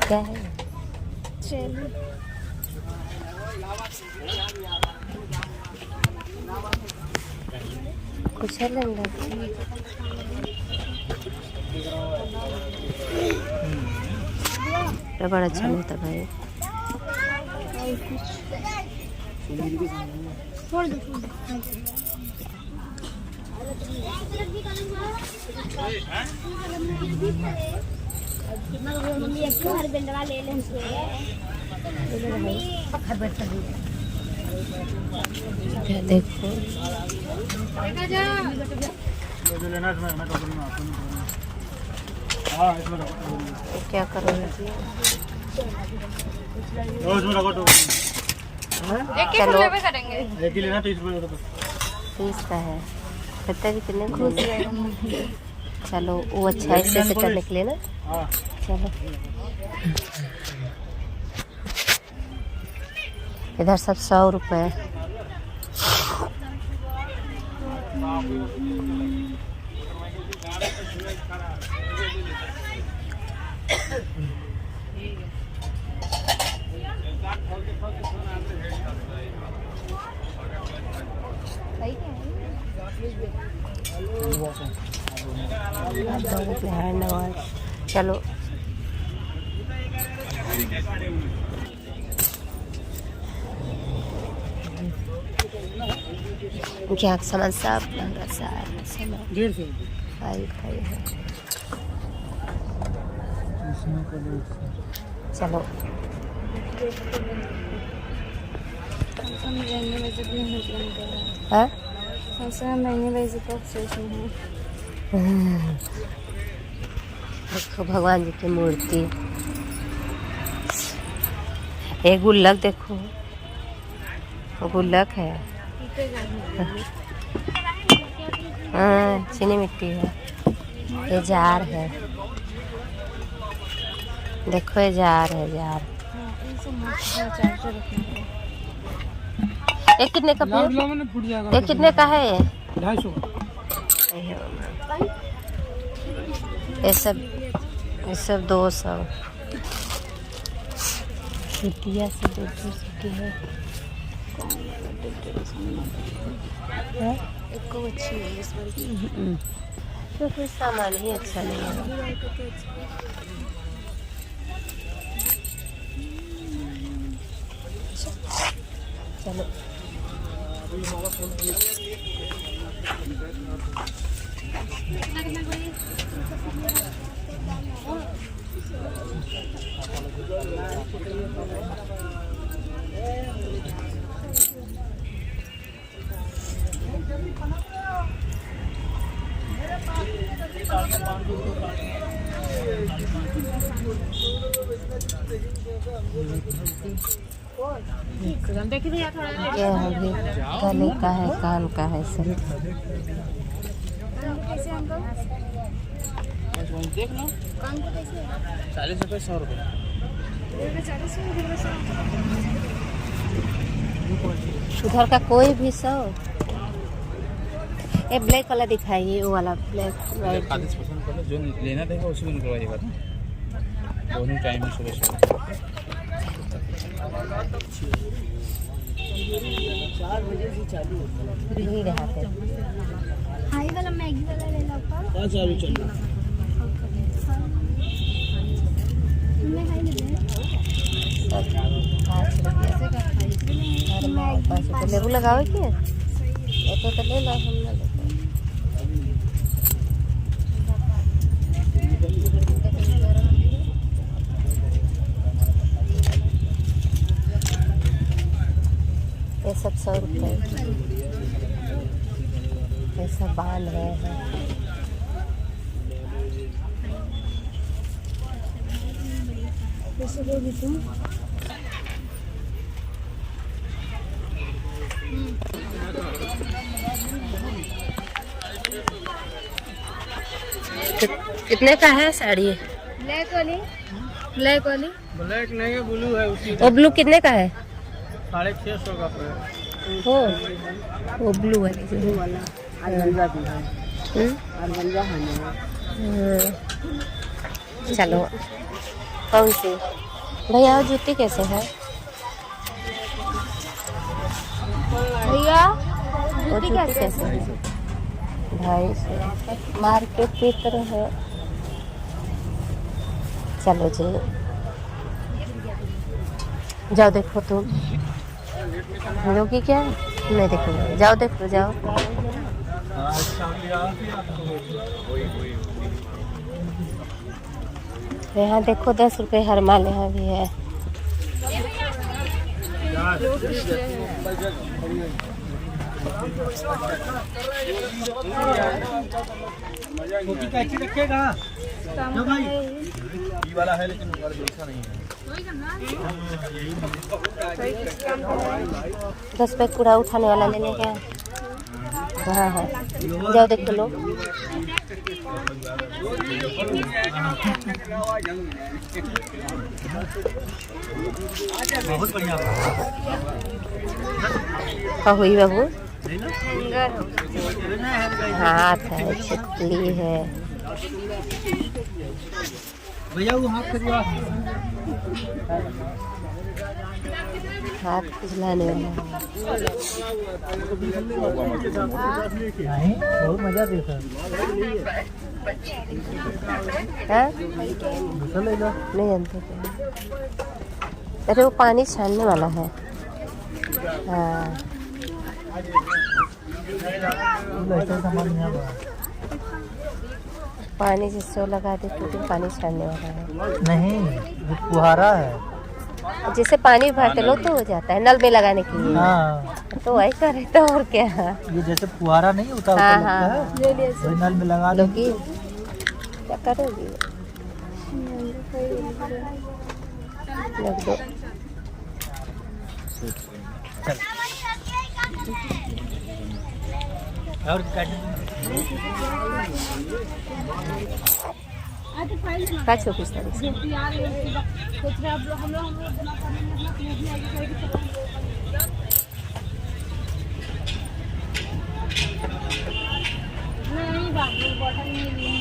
क्या है? चलो कुछ है लंगा तो बड़ा अच्छा नहीं था भाई। छोड़ दो मम्मी एक हर बेंडवा ले लें देखो क्या करोगे जी? चलो एक ही लेना 30 रुपये 30 का है, कितने भी कितने खुश। चलो वो अच्छा है इससे करने के लिए ना। चलो इधर सब 100 रुपये। चलो क्या सामान सब महंगा सारा सामान 150 खाई खाई है। चलो हाँ देखो भगवान जी की मूर्ति। एक गुल्लक देखो, गुल्लक है। हाँ चीनी मिट्टी है। ये जार है, देखो ये जार है। जार ये कितने का? ये कितने का है? ये 250। ये सब 200। छुट्टियाँ से 200 की है। एक को अच्छी है इस बार तो कोई सामान ही अच्छा नहीं है। चलो ये अभी गले का है, कान का है सब। देख लो 40 रुपये 100 रुपये। उधर का कोई भी 100। ये ब्लैक वाला दिखाइए, वो वाला ब्लैक वाइट। पसंद कर लो, जो लेना देगा उसी को निकलवाइएगा ना। दोनों टाइम में सुबह सुबह 4 बजे से चालू होता है। भीड़ यहाँ पे। हाई वाला मैगी वाला ले लो पापा। कहाँ चालू चल रहा है? मैं हाई ले ले 5 रुपये तो लेबू लगाओ कि तो ले लो, हम ना लेते। ये सब 100 रुपये। ये सब बांध रहे हैं। कैसे लोगी तुम? कितने का है साड़ी? ब्लैक वाली, ब्लैक वाली। ब्लैक नहीं है, ब्लू है उसी। वो ब्लू कितने का है? 650 का पड़ेगा। वो ब्लू वाली जो वाला अरगंजा भी है। अरगंजा है ना। चलो कौन सी भैया जूती कैसे है? भैया वो जूती कैसे है? 250 मार्केट की तरह है। चलो जी जाओ देखो तुम लोगी क्या? नहीं देखो, जाओ देखो जाओ। यहाँ देखो 10 रुपए हर माल यहाँ भी है। कैसी रखेगा? ये वाला है लेकिन जैसा नहीं है। 10 रुपए कूड़ा उठाने वाला लेने का हाँ है। जाओ देख लो। बहुत बढ़िया हुई बाबू हाथ है, छितली है। भैया वो हाथ खरीदा हाथ खुजलाने वाला नहीं, बहुत मजा देखा। है? ले लो। नहीं जानते अरे वो पानी छानने वाला है। हाँ ऐसा सामान यहाँ पानी जिससे लगा दे तो पानी छानने वाला है। नहीं, वो फुहारा है। जैसे पानी भरते लो तो हो जाता है नल में लगाने के लिए। हाँ, तो वही करे तो और क्या। ये जैसे फुहारा नहीं होता हाँ, लगता हाँ, है, वही नल में लगा दो। लोगी क्या करोगी? लग दो। और का चौबीस तारीख से नहीं